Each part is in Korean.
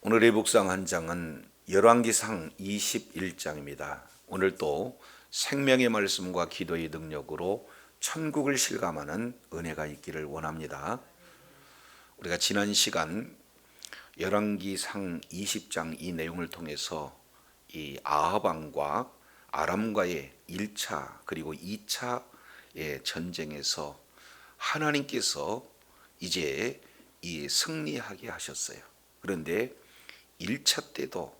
오늘의 묵상 한 장은 열왕기상 21장입니다. 오늘 또 생명의 말씀과 기도의 능력으로 천국을 실감하는 은혜가 있기를 원합니다. 우리가 지난 시간 열왕기상 20장 이 내용을 통해서 이 아합 왕과 아람과의 1차 그리고 2차의 전쟁에서 하나님께서 이제 이 승리하게 하셨어요. 그런데 1차 때도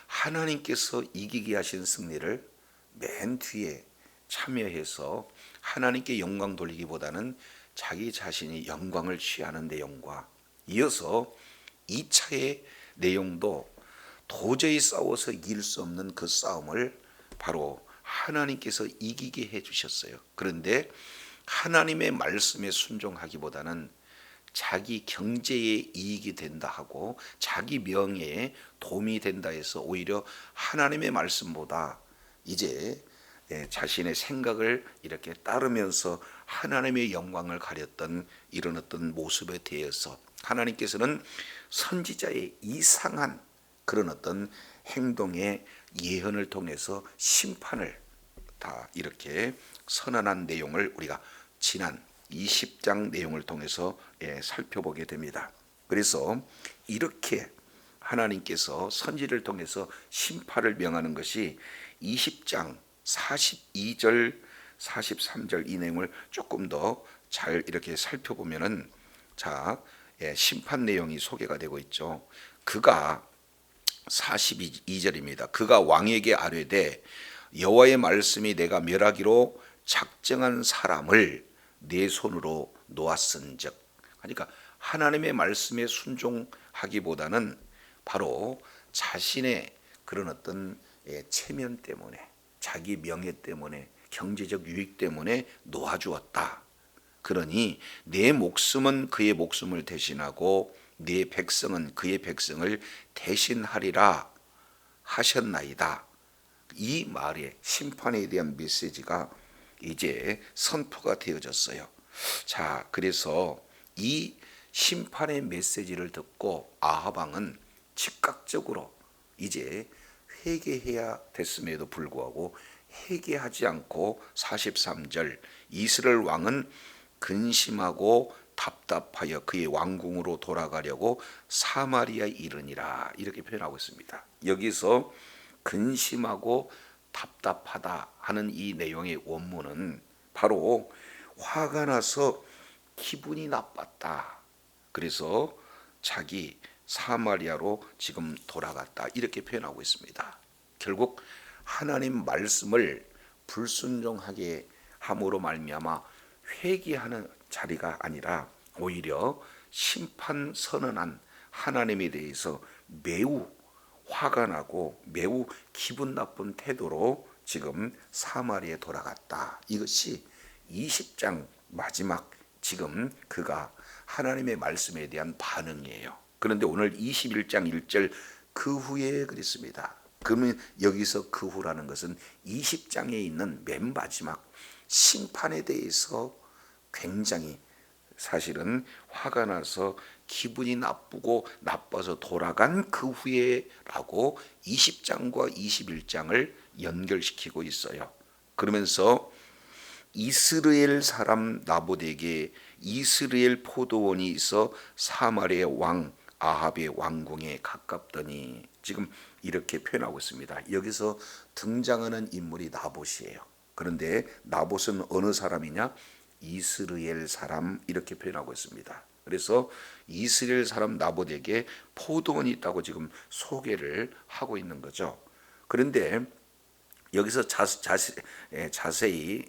하나님께서 이기게 하신 승리를 맨 뒤에 참여해서 하나님께 영광 돌리기보다는 자기 자신이 영광을 취하는 내용과 이어서 2차의 내용도 도저히 싸워서 이길 수 없는 그 싸움을 바로 하나님께서 이기게 해주셨어요. 그런데 하나님의 말씀에 순종하기보다는 자기 경제에 이익이 된다 하고 자기 명예에 도움이 된다 해서 오히려 하나님의 말씀보다 이제 자신의 생각을 이렇게 따르면서 하나님의 영광을 가렸던 이런 어떤 모습에 대해서 하나님께서는 선지자의 이상한 그런 어떤 행동의 예언을 통해서 심판을 다 이렇게 선언한 내용을 우리가 지난 20장 내용을 통해서 살펴보게 됩니다. 그래서 이렇게 하나님께서 선지를 통해서 심판을 명하는 것이 20장 42절 43절 이 내용을 조금 더 잘 이렇게 살펴보면은 심판 내용이 소개가 되고 있죠. 그가 42절입니다. 그가 왕에게 아뢰되 여호와의 말씀이 내가 멸하기로 작정한 사람을 내 손으로 놓았은즉, 그러니까 하나님의 말씀에 순종하기보다는 바로 자신의 그런 어떤 체면 때문에 자기 명예 때문에 경제적 유익 때문에 놓아주었다. 그러니 내 목숨은 그의 목숨을 대신하고 내 백성은 그의 백성을 대신하리라 하셨나이다. 이 말의 심판에 대한 메시지가 이제 선포가 되어졌어요. 자, 그래서 이 심판의 메시지를 듣고 아합 왕은 즉각적으로 이제 회개해야 됐음에도 불구하고 회개하지 않고 43절 이스라엘 왕은 근심하고 답답하여 그의 왕궁으로 돌아가려고 사마리아에 이르니라 이렇게 표현하고 있습니다. 여기서 근심하고 답답하다 하는 이 내용의 원문은 바로 화가 나서 기분이 나빴다. 그래서 자기 사마리아로 지금 돌아갔다 이렇게 표현하고 있습니다. 결국 하나님 말씀을 불순종하게 함으로 말미암아 회개하는 자리가 아니라 오히려 심판 선언한 하나님에 대해서 매우 화가 나고 매우 기분 나쁜 태도로 지금 사마리아에 돌아갔다. 이것이 20장 마지막 지금 그가 하나님의 말씀에 대한 반응이에요. 그런데 오늘 21장 1절 그 후에 그랬습니다. 그러면 여기서 그 후라는 것은 20장에 있는 맨 마지막 심판에 대해서 굉장히 사실은 화가 나서 기분이 나쁘고 나빠서 돌아간 그 후에라고 20장과 21장을 연결시키고 있어요. 그러면서 이스라엘 사람 나봇에게 이스라엘 포도원이 있어 사마리아 왕 아합의 왕궁에 가깝더니 지금 이렇게 표현하고 있습니다. 여기서 등장하는 인물이 나봇이에요. 그런데 나봇은 어느 사람이냐? 이스라엘 사람 이렇게 표현하고 있습니다. 그래서 이스라엘 사람 나봇에게 포도원이 있다고 지금 소개를 하고 있는 거죠. 그런데 여기서 자세히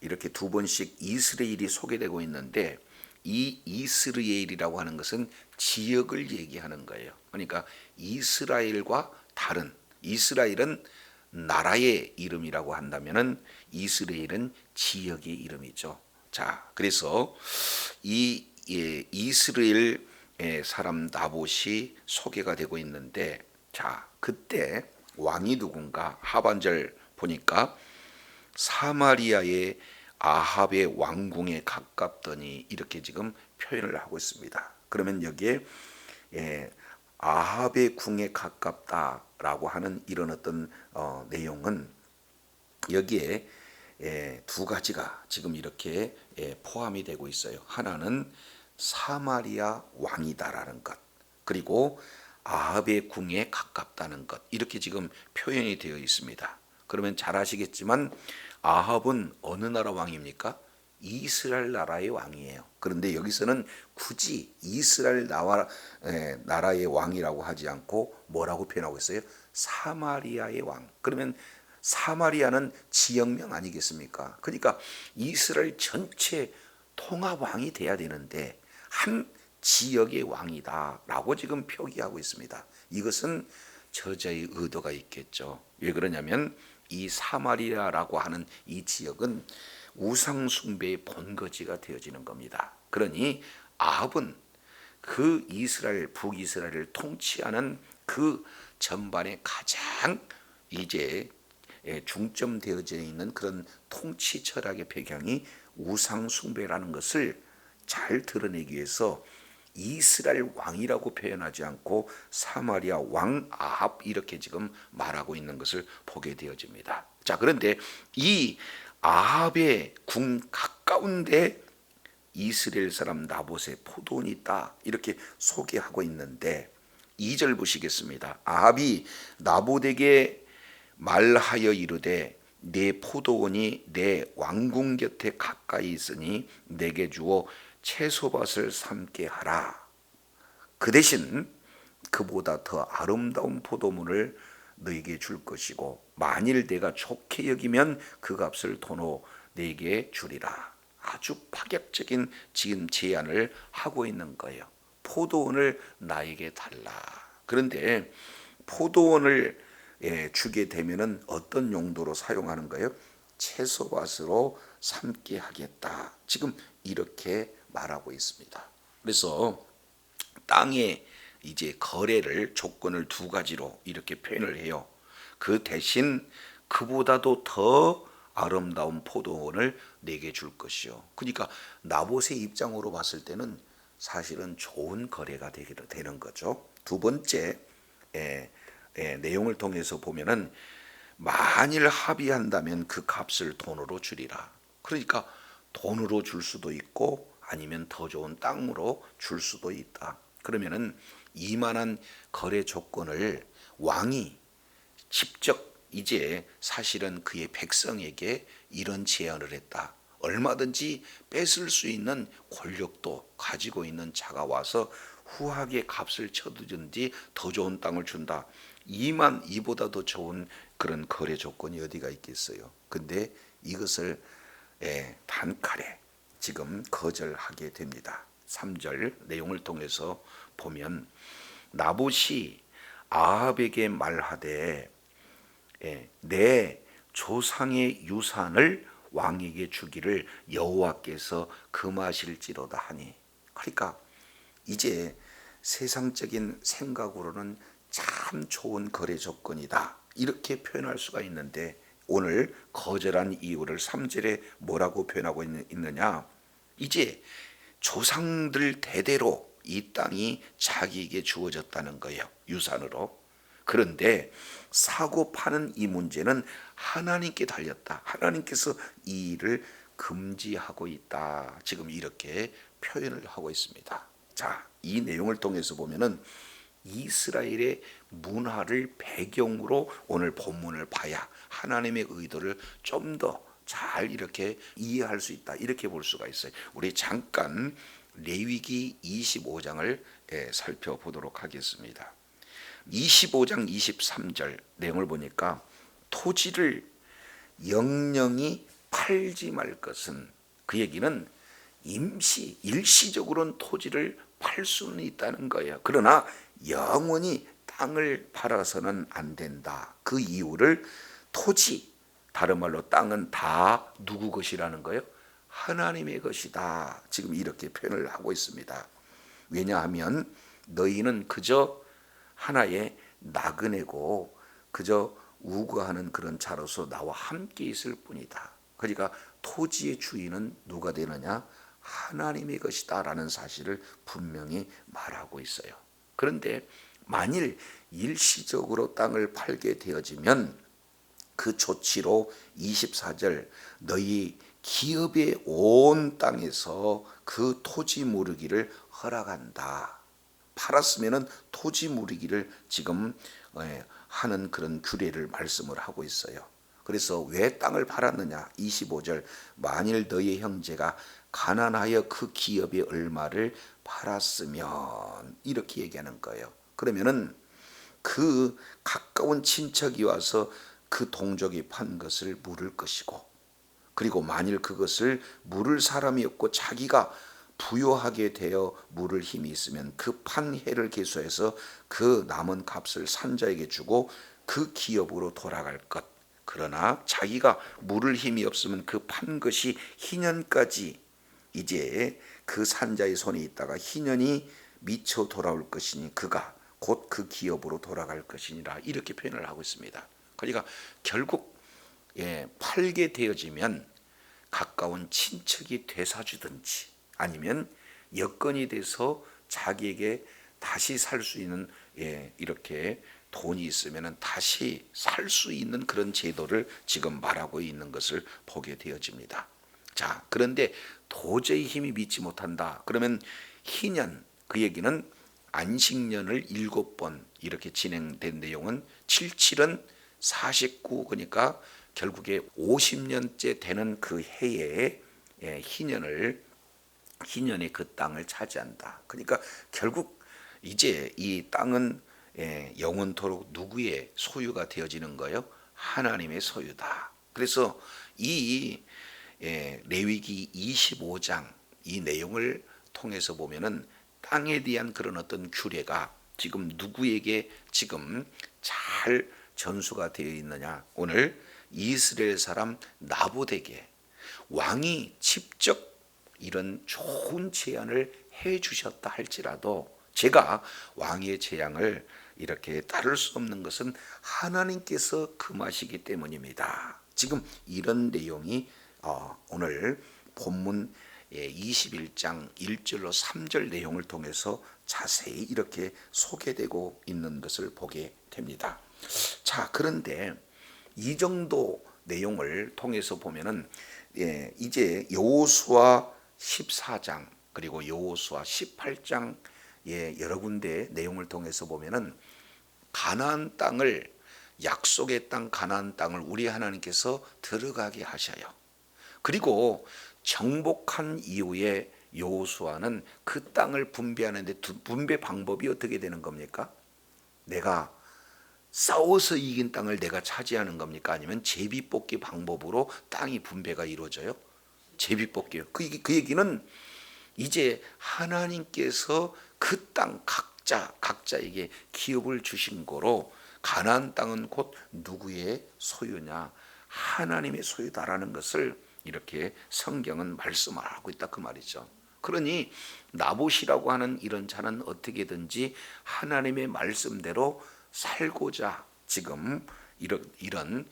이렇게 두 번씩 이스라엘이 소개되고 있는데 이 이스라엘이라고 하는 것은 지역을 얘기하는 거예요. 그러니까 이스라엘과 다른, 이스라엘은 나라의 이름이라고 한다면은 이스라엘은 지역의 이름이죠. 자, 그래서 이 이스라엘 사람 나봇이 소개가 되고 있는데, 자, 그때 왕이 누군가 하반절 보니까 사마리아의 아합의 왕궁에 가깝더니 이렇게 지금 표현을 하고 있습니다. 그러면 여기에 아합의 궁에 가깝다라고 하는 이런 어떤 내용은 여기에 두 가지가 지금 이렇게 포함이 되고 있어요. 하나는 사마리아 왕이다라는 것, 그리고 아합의 궁에 가깝다는 것, 이렇게 지금 표현이 되어 있습니다. 그러면 잘 아시겠지만 아합은 어느 나라 왕입니까? 이스라엘 나라의 왕이에요. 그런데 여기서는 굳이 이스라엘 나라의 왕이라고 하지 않고 뭐라고 표현하고 있어요? 사마리아의 왕. 그러면 사마리아는 지역명 아니겠습니까? 그러니까 이스라엘 전체 통합 왕이 돼야 되는데 한 지역의 왕이다라고 지금 표기하고 있습니다. 이것은 저자의 의도가 있겠죠. 왜 그러냐면 이 사마리아라고 하는 이 지역은 우상 숭배의 본거지가 되어지는 겁니다. 그러니 아합은 그 이스라엘 북이스라엘을 통치하는 그 전반에 가장 이제 중점되어져 있는 그런 통치 철학의 배경이 우상 숭배라는 것을 잘 드러내기 위해서 이스라엘 왕이라고 표현하지 않고 사마리아 왕 아합 이렇게 지금 말하고 있는 것을 보게 되어집니다. 자, 그런데 이 아합의 궁 가까운데 이스라엘 사람 나봇의 포도원이 있다 이렇게 소개하고 있는데 2절 보시겠습니다. 아합이 나봇에게 말하여 이르되 내 포도원이 내 왕궁 곁에 가까이 있으니 내게 주어 채소밭을 삼게 하라. 그 대신 그보다 더 아름다운 포도문을 너에게 줄 것이고 만일 내가 좋게 여기면 그 값을 돈으로 내게 주리라. 아주 파격적인 지금 제안을 하고 있는 거예요. 포도원을 나에게 달라. 그런데 포도원을 주게 되면은 어떤 용도로 사용하는 거예요? 채소밭으로 삼게 하겠다. 지금 이렇게 말하고 있습니다. 그래서 땅의 이제 거래를 조건을 두 가지로 이렇게 표현을 해요. 그 대신 그보다도 더 아름다운 포도원을 내게 줄 것이요. 그러니까 나봇의 입장으로 봤을 때는 사실은 좋은 거래가 되는 거죠. 두 번째 내용을 통해서 보면은 만일 합의한다면 그 값을 돈으로 주리라. 그러니까 돈으로 줄 수도 있고 아니면 더 좋은 땅으로 줄 수도 있다. 그러면은 이만한 거래 조건을 왕이 직접 이제 사실은 그의 백성에게 이런 제안을 했다. 얼마든지 뺏을 수 있는 권력도 가지고 있는 자가 와서 후하게 값을 쳐주든지 더 좋은 땅을 준다. 이보다 더 좋은 그런 거래 조건이 어디가 있겠어요. 근데 이것을 단칼에 지금 거절하게 됩니다. 3절 내용을 통해서 보면 나봇이 아합에게 말하되 내 조상의 유산을 왕에게 주기를 여호와께서 금하실지로다 하니. 그러니까 이제 세상적인 생각으로는 참 좋은 거래 조건이다 이렇게 표현할 수가 있는데 오늘 거절한 이유를 3절에 뭐라고 표현하고 있느냐. 이제 조상들 대대로 이 땅이 자기에게 주어졌다는 거예요. 유산으로. 그런데 사고 파는 이 문제는 하나님께 달렸다. 하나님께서 이 일을 금지하고 있다. 지금 이렇게 표현을 하고 있습니다. 자, 이 내용을 통해서 보면은 이스라엘의 문화를 배경으로 오늘 본문을 봐야 하나님의 의도를 좀 더 잘 이렇게 이해할 수 있다. 이렇게 볼 수가 있어요. 우리 잠깐 레위기 25장을 살펴보도록 하겠습니다. 25장 23절 내용을 보니까 토지를 영영이 팔지 말 것은, 그 얘기는 일시적으로는 토지를 팔 수는 있다는 거예요. 그러나 영원히 땅을 팔아서는 안 된다. 그 이유를 토지, 다른 말로 땅은 다 누구 것이라는 거예요? 하나님의 것이다. 지금 이렇게 표현을 하고 있습니다. 왜냐하면 너희는 그저 하나의 나그네고 그저 우거하는 그런 자로서 나와 함께 있을 뿐이다. 그러니까 토지의 주인은 누가 되느냐? 하나님의 것이다 라는 사실을 분명히 말하고 있어요. 그런데 만일 일시적으로 땅을 팔게 되어지면 그 조치로 24절 너희 기업의 온 땅에서 그 토지 무르기를 허락한다. 팔았으면은 토지 무르기를 지금 하는 그런 규례를 말씀을 하고 있어요. 그래서 왜 땅을 팔았느냐? 25절 만일 너희 형제가 가난하여 그 기업의 얼마를 팔았으면 이렇게 얘기하는 거예요. 그러면은 그 가까운 친척이 와서 그 동족이 판 것을 물을 것이고, 그리고 만일 그것을 물을 사람이 없고 자기가 부요하게 되어 물을 힘이 있으면 그 판 해를 계수해서 그 남은 값을 산자에게 주고 그 기업으로 돌아갈 것. 그러나 자기가 물을 힘이 없으면 그 판 것이 희년까지 이제 그 산자의 손에 있다가 희년이 미쳐 돌아올 것이니 그가 곧 그 기업으로 돌아갈 것이니라, 이렇게 표현을 하고 있습니다. 그러니까 결국 팔게 되어지면 가까운 친척이 되사주든지 아니면 여건이 돼서 자기에게 다시 살 수 있는 이렇게 돈이 있으면 다시 살 수 있는 그런 제도를 지금 말하고 있는 것을 보게 되어집니다. 자, 그런데 도저히 힘이 믿지 못한다. 그러면 희년, 그 얘기는 안식년을 7번 이렇게 진행된 내용은 77은 49, 그러니까 결국에 50년째 되는 그 해에 희년의 그 땅을 차지한다. 그러니까 결국 이제 이 땅은 영원토록 누구의 소유가 되어지는 거예요? 하나님의 소유다. 그래서 이 레위기 25장 이 내용을 통해서 보면은 땅에 대한 그런 어떤 규례가 지금 누구에게 지금 잘 전수가 되어 있느냐? 오늘 이스라엘 사람 나봇에게 왕이 직접 이런 좋은 제안을 해 주셨다 할지라도 제가 왕의 재앙을 이렇게 따를 수 없는 것은 하나님께서 금하시기 때문입니다. 지금 이런 내용이 오늘 본문 21장 1절로 3절 내용을 통해서 자세히 이렇게 소개되고 있는 것을 보게 됩니다. 자, 그런데 이 정도 내용을 통해서 보면은 이제 여호수아 14장 그리고 여호수아 18장 여러 군데 내용을 통해서 보면은 가나안 땅을, 약속의 땅 가나안 땅을 우리 하나님께서 들어가게 하셔요. 그리고 정복한 이후에 여호수아는 그 땅을 분배하는데 분배 방법이 어떻게 되는 겁니까? 내가 싸워서 이긴 땅을 내가 차지하는 겁니까? 아니면 제비뽑기 방법으로 땅이 분배가 이루어져요? 제비뽑기요. 그 얘기는 이제 하나님께서 그 땅 각자에게 기업을 주신 거로 가나안 땅은 곧 누구의 소유냐? 하나님의 소유다라는 것을 이렇게 성경은 말씀하고 있다 그 말이죠. 그러니 나봇이라고 하는 이런 자는 어떻게든지 하나님의 말씀대로 살고자 지금 이런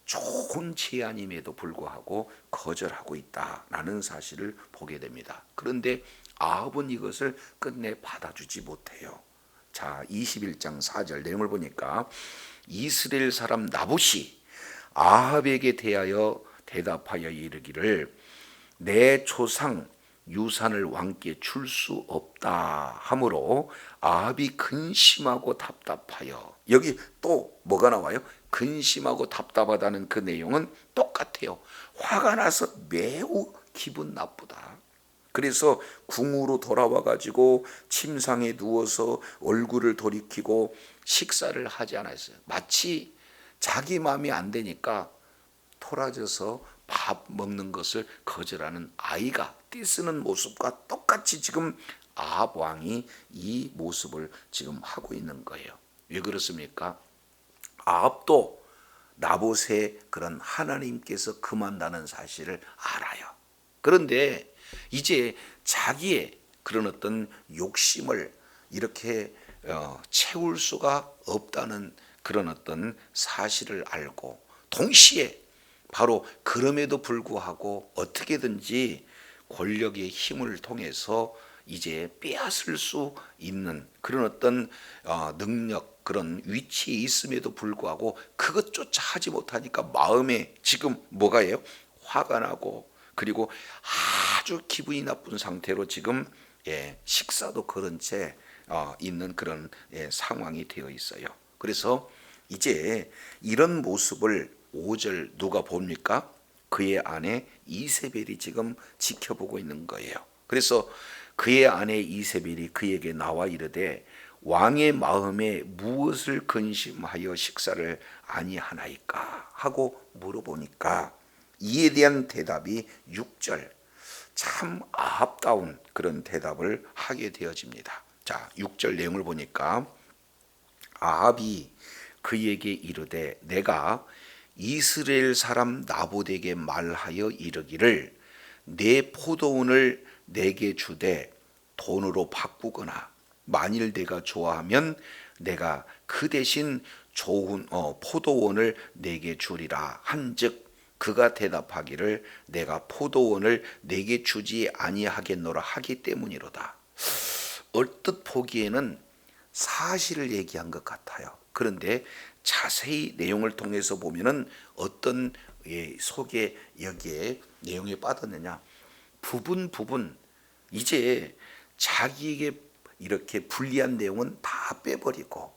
좋은 제안임에도 불구하고 거절하고 있다라는 사실을 보게 됩니다. 그런데 아합은 이것을 끝내 받아주지 못해요. 자, 21장 4절 내용을 보니까 이스라엘 사람 나봇이 아합에게 대하여 대답하여 이르기를 내 조상 유산을 왕께 줄 수 없다 하므로 아합이 근심하고 답답하여, 여기 또 뭐가 나와요? 근심하고 답답하다는 그 내용은 똑같아요. 화가 나서 매우 기분 나쁘다. 그래서 궁으로 돌아와 가지고 침상에 누워서 얼굴을 돌이키고 식사를 하지 않았어요. 마치 자기 마음이 안 되니까 토라져서 밥 먹는 것을 거절하는 아이가 떼쓰는 모습과 똑같이 지금 아합 왕이 이 모습을 지금 하고 있는 거예요. 왜 그렇습니까? 아합도 나봇의 그런 하나님께서 금한다는 사실을 알아요. 그런데 이제 자기의 그런 어떤 욕심을 이렇게 채울 수가 없다는 그런 어떤 사실을 알고, 동시에 바로 그럼에도 불구하고 어떻게든지 권력의 힘을 통해서 이제 빼앗을 수 있는 그런 어떤 능력, 그런 위치에 있음에도 불구하고 그것조차 하지 못하니까 마음에 지금 뭐가예요? 화가 나고, 그리고 아주 기분이 나쁜 상태로 지금 식사도 그런 채 있는 그런 상황이 되어 있어요. 그래서 이제 이런 모습을 5절 누가 봅니까? 그의 아내 이세벨이 지금 지켜보고 있는 거예요. 그래서 그의 아내 이세벨이 그에게 나와 이르되 왕의 마음에 무엇을 근심하여 식사를 아니하나이까 하고 물어보니까 이에 대한 대답이 6절 참 아합다운 그런 대답을 하게 되어집니다. 자, 6절 내용을 보니까 아합이 그에게 이르되 내가 이스라엘 사람 나봇에게 말하여 이르기를 내 포도원을 내게 주되 돈으로 바꾸거나 만일 내가 좋아하면 내가 그 대신 좋은 포도원을 내게 주리라 한즉 그가 대답하기를 내가 포도원을 내게 주지 아니하겠노라 하기 때문이로다. 얼뜻 보기에는 사실을 얘기한 것 같아요. 그런데 자세히 내용을 통해서 보면은 어떤 속에 여기에 내용에 빠졌느냐, 부분 이제 자기에게 이렇게 불리한 내용은 다 빼버리고,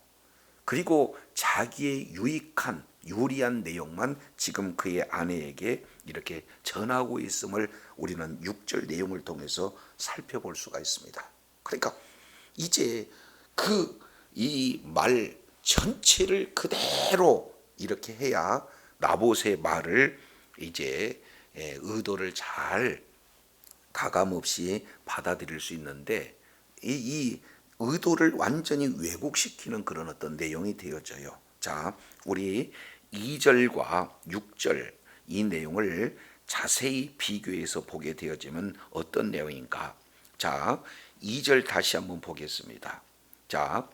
그리고 자기의 유익한 유리한 내용만 지금 그의 아내에게 이렇게 전하고 있음을 우리는 6절 내용을 통해서 살펴볼 수가 있습니다. 그러니까 이제 이 말 전체를 그대로 이렇게 해야 나봇의 말을 이제 의도를 잘 가감없이 받아들일 수 있는데 이 의도를 완전히 왜곡시키는 그런 어떤 내용이 되어져요. 자, 우리 2절과 6절 이 내용을 자세히 비교해서 보게 되어지면 어떤 내용인가? 자, 2절 다시 한번 보겠습니다. 자,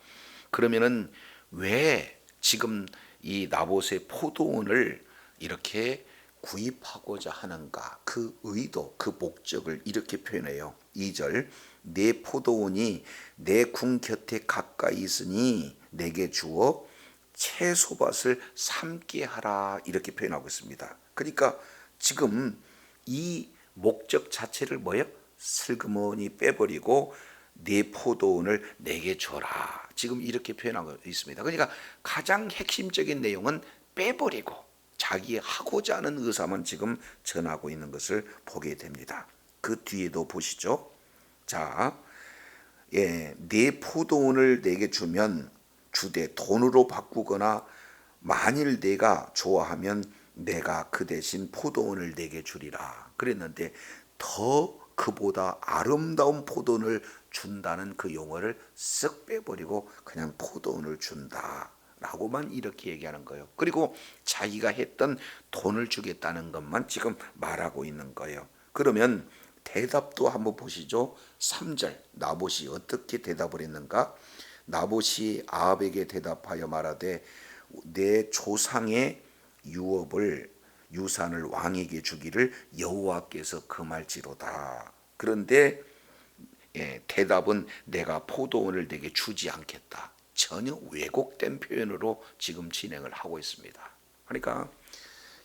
그러면은 왜 지금 이 나봇의 포도원을 이렇게 구입하고자 하는가? 그 의도, 그 목적을 이렇게 표현해요. 2절 내 포도원이 내 궁 곁에 가까이 있으니 내게 주어 채소밭을 삼게 하라 이렇게 표현하고 있습니다. 그러니까 지금 이 목적 자체를 뭐예요? 슬그머니 빼버리고 내 포도원을 내게 줘라 지금 이렇게 표현하고 있습니다. 그러니까 가장 핵심적인 내용은 빼버리고 자기 하고자 하는 의사만 지금 전하고 있는 것을 보게 됩니다. 그 뒤에도 보시죠. 자, 내 포도원을 내게 주면 주되 돈으로 바꾸거나 만일 내가 좋아하면 내가 그 대신 포도원을 내게 주리라 그랬는데 더 그보다 아름다운 포도원을 준다는 그 용어를 쓱 빼버리고 그냥 포도원을 준다 라고만 이렇게 얘기하는 거예요. 그리고 자기가 했던 돈을 주겠다는 것만 지금 말하고 있는 거예요. 그러면 대답도 한번 보시죠. 3절 나봇이 어떻게 대답을 했는가? 나봇이 아합에게 대답하여 말하되 내 조상의 유산을 왕에게 주기를 여호와께서 금할지로다. 그런데 대답은 내가 포도원을 내게 주지 않겠다. 전혀 왜곡된 표현으로 지금 진행을 하고 있습니다. 그러니까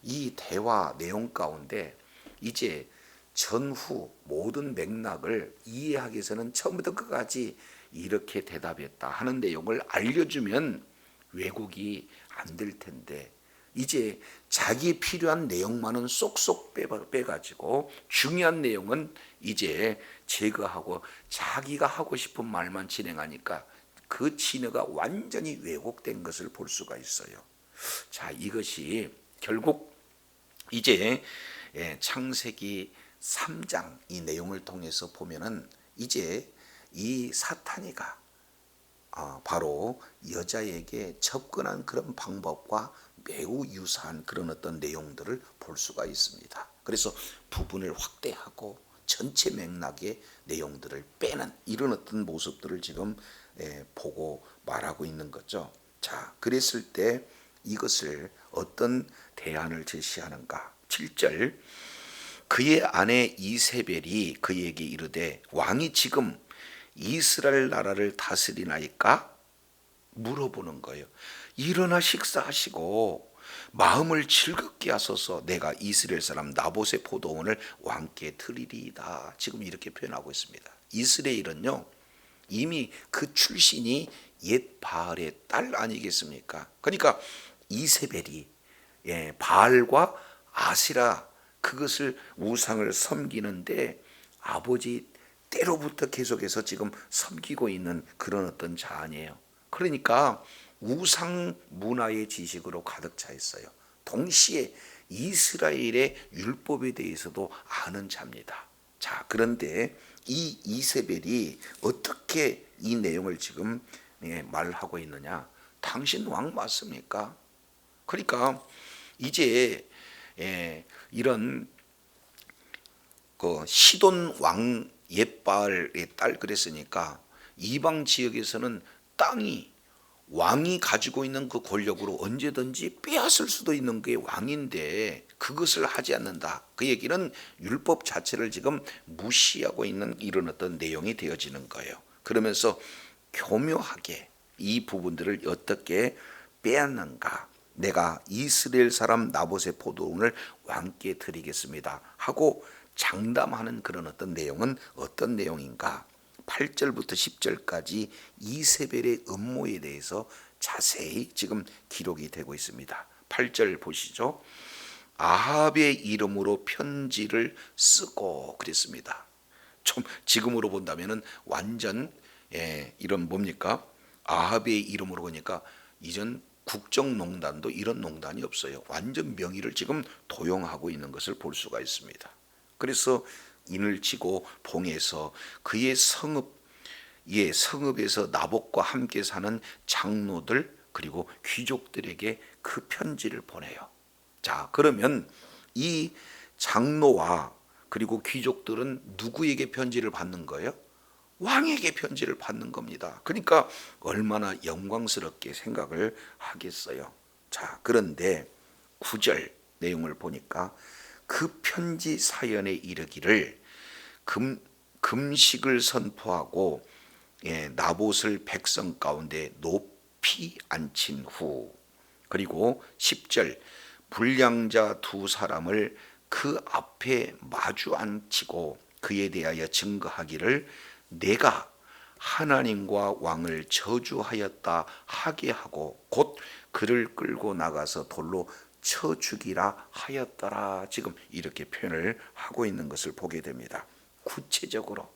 이 대화 내용 가운데 이제 전후 모든 맥락을 이해하기 위해서는 처음부터 끝까지 이렇게 대답했다 하는 내용을 알려주면 왜곡이 안 될 텐데 이제 자기 필요한 내용만은 쏙쏙 빼가지고 중요한 내용은 이제 제거하고 자기가 하고 싶은 말만 진행하니까 그 진화가 완전히 왜곡된 것을 볼 수가 있어요. 자, 이것이 결국 이제 창세기 3장 이 내용을 통해서 보면은 이제 이 사탄이가 바로 여자에게 접근한 그런 방법과 매우 유사한 그런 어떤 내용들을 볼 수가 있습니다. 그래서 부분을 확대하고 전체 맥락의 내용들을 빼는 이런 어떤 모습들을 지금 보고 말하고 있는 거죠. 자, 그랬을 때 이것을 어떤 대안을 제시하는가? 7절 그의 아내 이세벨이 그에게 이르되 왕이 지금 이스라엘 나라를 다스리나이까 물어보는 거예요. 일어나 식사하시고 마음을 즐겁게 하소서. 내가 이스라엘 사람 나봇의 포도원을 왕께 드리리이다. 지금 이렇게 표현하고 있습니다. 이스라엘은요, 이미 그 출신이 옛 바알의 딸 아니겠습니까? 그러니까 이세벨이 바알과 아시라 그것을 우상을 섬기는데 아버지 때로부터 계속해서 지금 섬기고 있는 그런 어떤 자아니에요. 그러니까 우상 문화의 지식으로 가득 차 있어요. 동시에 이스라엘의 율법에 대해서도 아는 자입니다. 자, 그런데 이 이세벨이 어떻게 이 내용을 지금 말하고 있느냐? 당신 왕 맞습니까? 그러니까 이제 이런 그 시돈 왕 옛바알의 딸 그랬으니까 이방 지역에서는 땅이 왕이 가지고 있는 그 권력으로 언제든지 빼앗을 수도 있는 게 왕인데 그것을 하지 않는다. 그 얘기는 율법 자체를 지금 무시하고 있는 이런 어떤 내용이 되어지는 거예요. 그러면서 교묘하게 이 부분들을 어떻게 빼앗는가. 내가 이스라엘 사람 나봇의 포도원을 왕께 드리겠습니다 하고 장담하는 그런 어떤 내용은 어떤 내용인가. 8절부터 10절까지 이세벨의 음모에 대해서 자세히 지금 기록이 되고 있습니다. 8절 보시죠. 아합의 이름으로 편지를 쓰고 그랬습니다. 좀 지금으로 본다면은 완전 이런 뭡니까? 아합의 이름으로 그러니까 이전 국정농단도 이런 농단이 없어요. 완전 명의를 지금 도용하고 있는 것을 볼 수가 있습니다. 그래서 인을 치고 봉해서 그의 성읍에서 나봇과 함께 사는 장로들 그리고 귀족들에게 그 편지를 보내요. 자, 그러면 이 장로와 그리고 귀족들은 누구에게 편지를 받는 거예요? 왕에게 편지를 받는 겁니다. 그러니까 얼마나 영광스럽게 생각을 하겠어요. 자, 그런데 9절 내용을 보니까 그 편지 사연에 이르기를 금식을 선포하고 나봇을 백성 가운데 높이 앉힌 후, 그리고 10절 불량자 두 사람을 그 앞에 마주 앉히고 그에 대하여 증거하기를 내가 하나님과 왕을 저주하였다 하게 하고 곧 그를 끌고 나가서 돌로 쳐 죽이라 하였더라. 지금 이렇게 표현을 하고 있는 것을 보게 됩니다. 구체적으로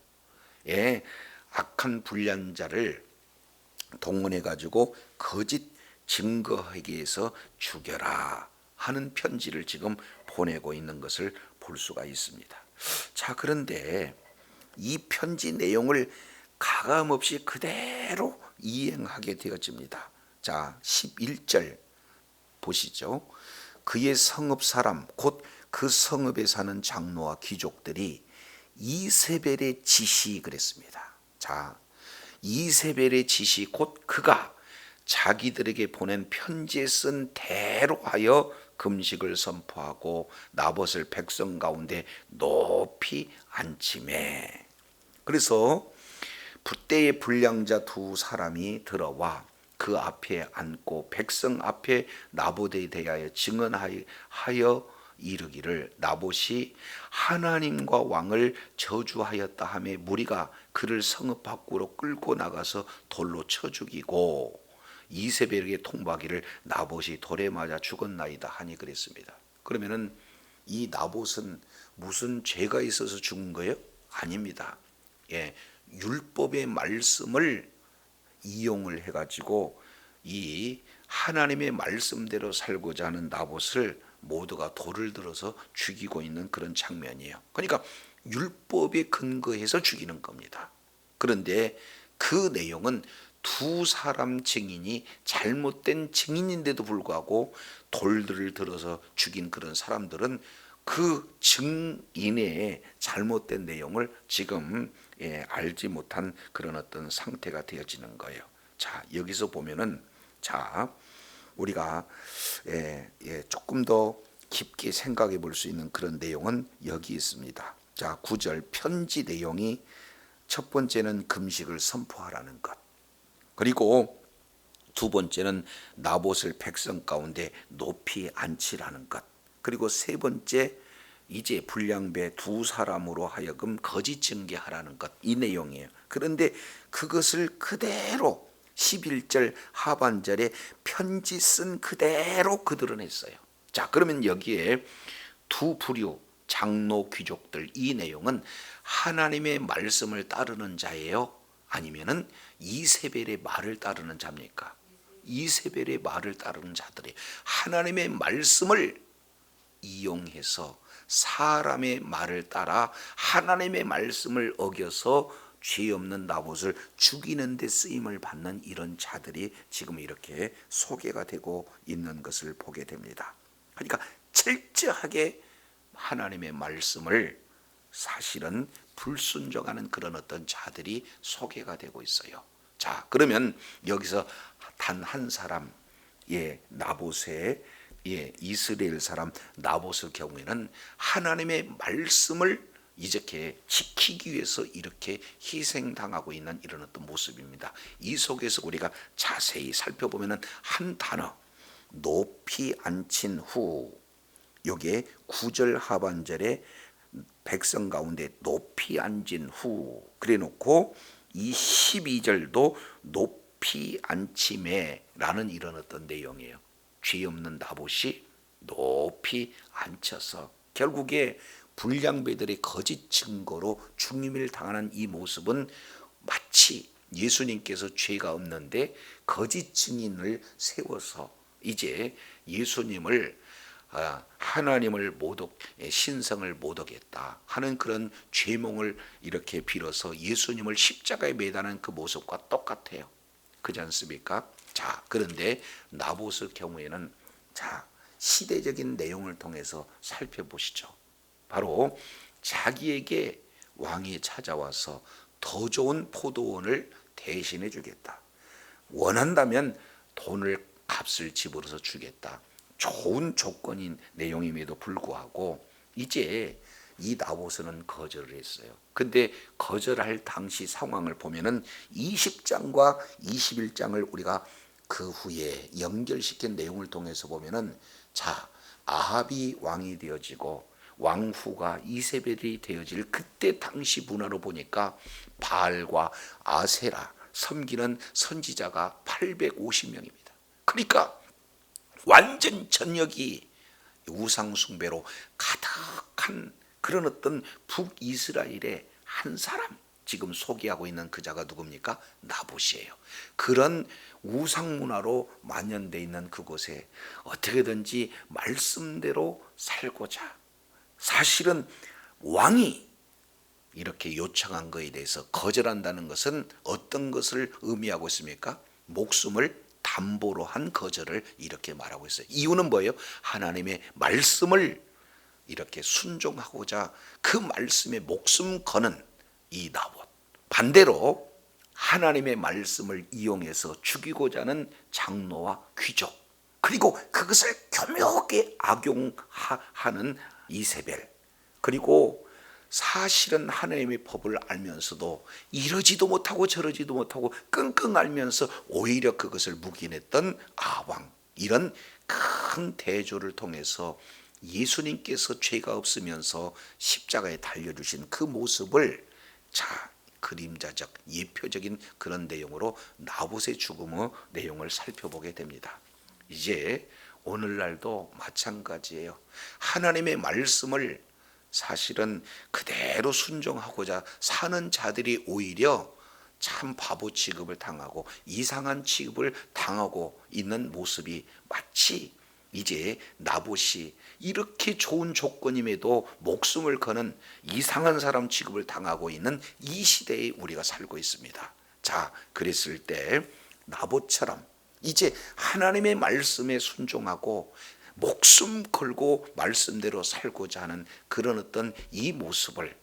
악한 불량자를 동원해 가지고 거짓 증거하기 위해서 죽여라 하는 편지를 지금 보내고 있는 것을 볼 수가 있습니다. 자, 그런데 이 편지 내용을 가감없이 그대로 이행하게 되어집니다. 자, 11절 보시죠. 그의 성읍 사람 곧 그 성읍에 사는 장로와 귀족들이 이세벨의 지시 그랬습니다. 자, 이세벨의 지시 곧 그가 자기들에게 보낸 편지에 쓴 대로 하여 금식을 선포하고 나봇을 백성 가운데 높이 앉히매. 그래서 붓대의 불량자 두 사람이 들어와 그 앞에 앉고 백성 앞에 나봇에 대하여 증언하여 이르기를 나봇이 하나님과 왕을 저주하였다 하며 무리가 그를 성읍 밖으로 끌고 나가서 돌로 쳐 죽이고 이세벨에게 통보하기를 나봇이 돌에 맞아 죽었나이다 하니 그랬습니다. 그러면은 이 나봇은 무슨 죄가 있어서 죽은 거예요? 아닙니다. 율법의 말씀을 이용을 해가지고 이 하나님의 말씀대로 살고자 하는 나봇을 모두가 돌을 들어서 죽이고 있는 그런 장면이에요. 그러니까 율법에 근거해서 죽이는 겁니다. 그런데 그 내용은 두 사람 증인이 잘못된 증인인데도 불구하고 돌들을 들어서 죽인 그런 사람들은 그 증인의 잘못된 내용을 지금 알지 못한 그런 어떤 상태가 되어지는 거예요. 자, 여기서 보면은 자, 우리가 조금 더 깊게 생각해 볼 수 있는 그런 내용은 여기 있습니다. 자, 9절 편지 내용이 첫 번째는 금식을 선포하라는 것. 그리고 두 번째는 나봇을 백성 가운데 높이 앉히라는 것. 그리고 세 번째, 이제 불량배 두 사람으로 하여금 거짓 증개하라는 것. 이 내용이에요. 그런데 그것을 그대로 11절 하반절에 편지 쓴 그대로 그들은 했어요. 자, 그러면 여기에 두 부류 장로 귀족들, 이 내용은 하나님의 말씀을 따르는 자예요? 아니면은 이세벨의 말을 따르는 자입니까? 이세벨의 말을 따르는 자들이 하나님의 말씀을 이용해서 사람의 말을 따라 하나님의 말씀을 어겨서 죄 없는 나봇을 죽이는 데 쓰임을 받는 이런 자들이 지금 이렇게 소개가 되고 있는 것을 보게 됩니다. 그러니까 철저하게 하나님의 말씀을 사실은 불순종하는 그런 어떤 자들이 소개가 되고 있어요. 자, 그러면 여기서 단 한 사람, 나봇의 이스라엘 사람 나봇의 경우에는 하나님의 말씀을 이렇게 지키기 위해서 이렇게 희생당하고 있는 이런 어떤 모습입니다. 이 속에서 우리가 자세히 살펴보면 한 단어, 높이 앉힌 후, 여기에 9절 하반절에 백성 가운데 높이 앉은 후 그래 놓고 이 12절도 높이 앉힘에 라는 이런 어떤 내용이에요. 죄 없는 나봇이 높이 앉혀서 결국에 불량배들의 거짓 증거로 죽임을 당하는 이 모습은 마치 예수님께서 죄가 없는데 거짓 증인을 세워서 이제 예수님을 하나님을 신성을 모독했다 하는 그런 죄몽을 이렇게 빌어서 예수님을 십자가에 매다는 그 모습과 똑같아요. 그렇지 않습니까? 자, 그런데 나봇의 경우에는 자, 시대적인 내용을 통해서 살펴보시죠. 바로 자기에게 왕이 찾아와서 더 좋은 포도원을 대신해 주겠다. 원한다면 돈을 값을 집어서 주겠다. 좋은 조건인 내용임에도 불구하고 이제 이 나봇은 거절을 했어요. 근데 거절할 당시 상황을 보면은 20장과 21장을 우리가 그 후에 연결시킨 내용을 통해서 보면은 자, 아합이 왕이 되어지고 왕후가 이세벨이 되어질 그때 당시 문화로 보니까 바알과 아세라 섬기는 선지자가 850명입니다. 그러니까 완전 전역이 우상 숭배로 가득한 그런 어떤 북이스라엘의 한 사람, 지금 소개하고 있는 그 자가 누굽니까? 나봇이에요. 그런 우상 문화로 만연되어 있는 그곳에 어떻게든지 말씀대로 살고자 사실은 왕이 이렇게 요청한 것에 대해서 거절한다는 것은 어떤 것을 의미하고 있습니까? 목숨을 담보로 한 거절을 이렇게 말하고 있어요. 이유는 뭐예요? 하나님의 말씀을 이렇게 순종하고자 그 말씀에 목숨 거는 이 나봇, 반대로 하나님의 말씀을 이용해서 죽이고자 하는 장로와 귀족, 그리고 그것을 교묘하게 악용하는 이세벨, 그리고 사실은 하나님의 법을 알면서도 이러지도 못하고 저러지도 못하고 끙끙 앓면서 오히려 그것을 묵인했던 아왕, 이런 큰 대조를 통해서 예수님께서 죄가 없으면서 십자가에 달려주신 그 모습을 자, 그림자적 예표적인 그런 내용으로 나봇의 죽음의 내용을 살펴보게 됩니다. 이제 오늘날도 마찬가지예요. 하나님의 말씀을 사실은 그대로 순종하고자 사는 자들이 오히려 참 바보 취급을 당하고 이상한 취급을 당하고 있는 모습이 마치 이제 나봇이 이렇게 좋은 조건임에도 목숨을 거는 이상한 사람 취급을 당하고 있는 이 시대에 우리가 살고 있습니다. 자, 그랬을 때 나봇처럼 이제 하나님의 말씀에 순종하고 목숨 걸고 말씀대로 살고자 하는 그런 어떤 이 모습을,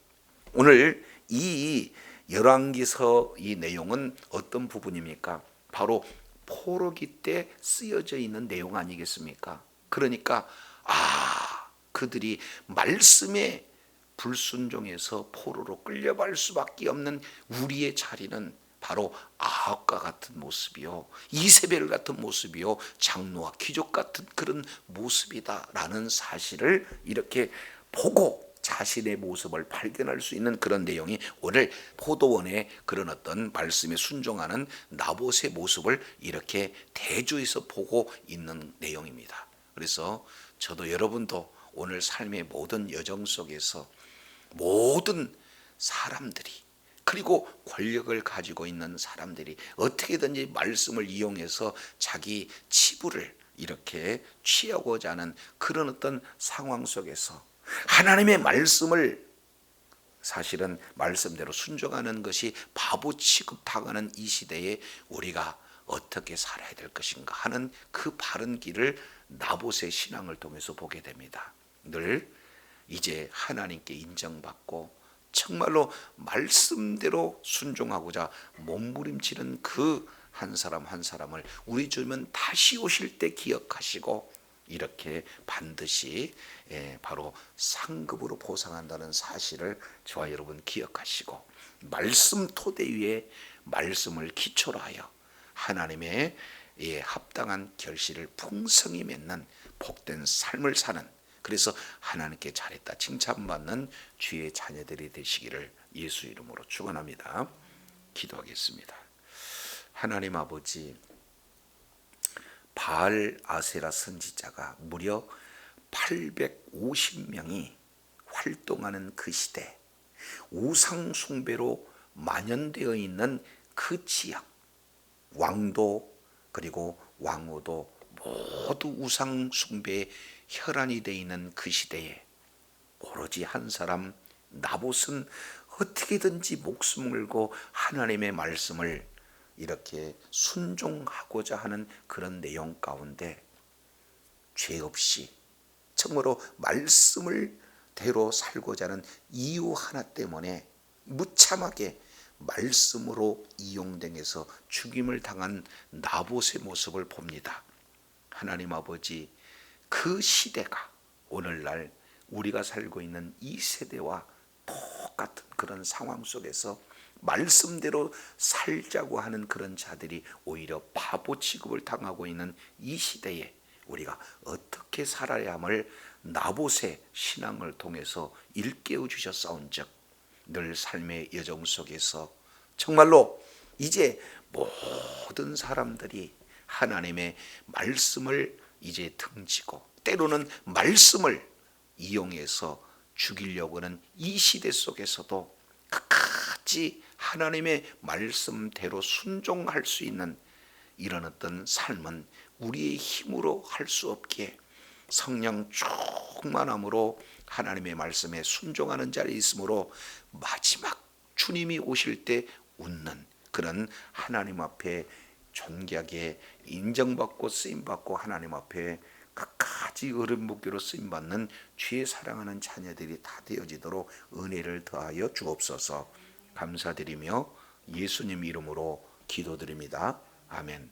오늘 이 열왕기서 이 내용은 어떤 부분입니까? 바로 포로기 때 쓰여져 있는 내용 아니겠습니까? 그러니까 그들이 말씀에 불순종해서 포로로 끌려갈 수밖에 없는 우리의 자리는 바로 아합과 같은 모습이요, 이세벨 같은 모습이요, 장로와 귀족 같은 그런 모습이다라는 사실을 이렇게 보고 자신의 모습을 발견할 수 있는 그런 내용이 오늘 포도원의 그런 어떤 말씀에 순종하는 나봇의 모습을 이렇게 대조해서 보고 있는 내용입니다. 그래서 저도 여러분도 오늘 삶의 모든 여정 속에서 모든 사람들이, 그리고 권력을 가지고 있는 사람들이 어떻게든지 말씀을 이용해서 자기 치부를 이렇게 취하고자 하는 그런 어떤 상황 속에서 하나님의 말씀을 사실은 말씀대로 순종하는 것이 바보 취급당하는 이 시대에 우리가 어떻게 살아야 될 것인가 하는 그 바른 길을 나봇의 신앙을 통해서 보게 됩니다. 늘 이제 하나님께 인정받고 정말로 말씀대로 순종하고자 몸부림치는 그 한 사람 한 사람을 우리 주님은 다시 오실 때 기억하시고 이렇게 반드시 바로 상급으로 보상한다는 사실을 저와 여러분 기억하시고, 말씀 토대 위에 말씀을 기초로 하여 하나님의 합당한 결실을 풍성히 맺는 복된 삶을 사는, 그래서 하나님께 잘했다 칭찬받는 주의 자녀들이 되시기를 예수 이름으로 축원합니다. 기도하겠습니다. 하나님 아버지, 바알 아세라 선지자가 무려 850명이 활동하는 그 시대, 우상 숭배로 만연되어 있는 그 지역, 왕도 그리고 왕후도 모두 우상 숭배의 혈안이 되어 있는 그 시대에 오로지 한 사람 나봇은 어떻게든지 목숨을 걸고 하나님의 말씀을 이렇게 순종하고자 하는 그런 내용 가운데 죄 없이 정말로 말씀을 대로 살고자 하는 이유 하나 때문에 무참하게 말씀으로 이용당해서 죽임을 당한 나봇의 모습을 봅니다. 하나님 아버지, 그 시대가 오늘날 우리가 살고 있는 이 세대와 똑같은 그런 상황 속에서 말씀대로 살자고 하는 그런 자들이 오히려 바보 취급을 당하고 있는 이 시대에 우리가 어떻게 살아야 함을 나봇의 신앙을 통해서 일깨워 주셨사온즉 늘 삶의 여정 속에서 정말로 이제 모든 사람들이 하나님의 말씀을 이제 등지고 때로는 말씀을 이용해서 죽이려고 하는 이 시대 속에서도 끝까지 하나님의 말씀대로 순종할 수 있는 이런 어떤 삶은 우리의 힘으로 할 수 없기에 성령 충만함으로 하나님의 말씀에 순종하는 자리에 있으므로 마지막 주님이 오실 때 웃는 그런 하나님 앞에 존귀하게 인정받고 쓰임받고 하나님 앞에 끝까지 어른 묵기로 쓰임받는 주의 사랑하는 자녀들이 다 되어지도록 은혜를 더하여 주옵소서. 감사드리며 예수님 이름으로 기도드립니다. 아멘.